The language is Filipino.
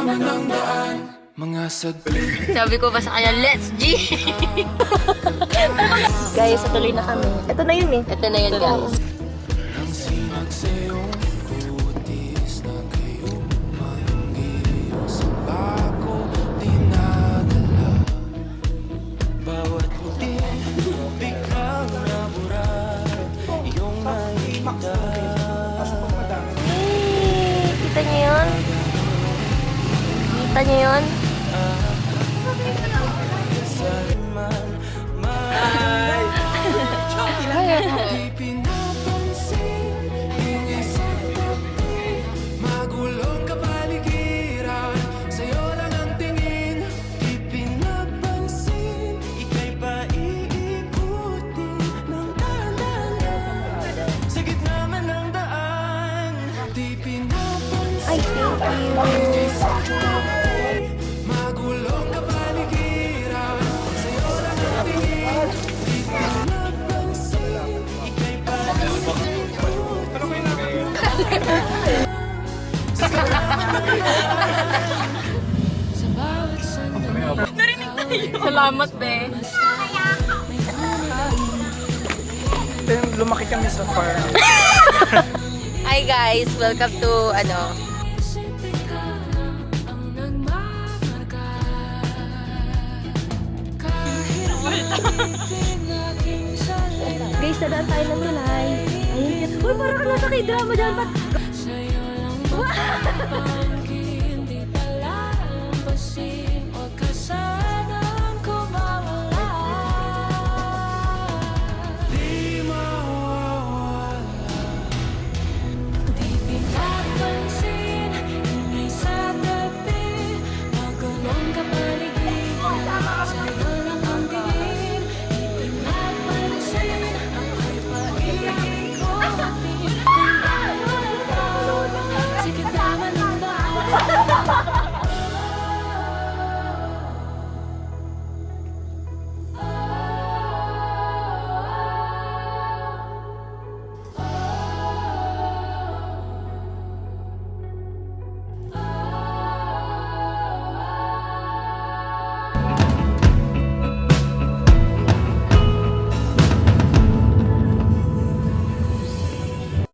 naman ang daan. Mga saglit. Sabi ko ba sa kanya, let's G! Guys, tuloy na kami. Ito na yun eh. Ito na yun, guys. Nang sinagsayong kutis na kayo manggiliw sa bako dinadala. Bawat puti, biglang nabura iyong nakita. Kita niyo yun? Kita niyo yun? Di pinapansin yung isang tabi. Magulong kapaligiran, sa'yo lang ang tingin. Di pinapansin, ika'y paiikutin ng dahan-dahan. Sa gitna man ng daan, di pinapansin. Ay, thank you. Isang tabi, magulong kapaligiran, sa'yo lang ang tingin. Di pinapansin, ika'y Salamat, be. Lumaki kami sa farm. Hi guys, welcome to Guys, dadaan tayo ng tulay. Ayun. Uy, parang ka nasa k-drama dyan. Ba't? Sa'yo lang hindi pala ang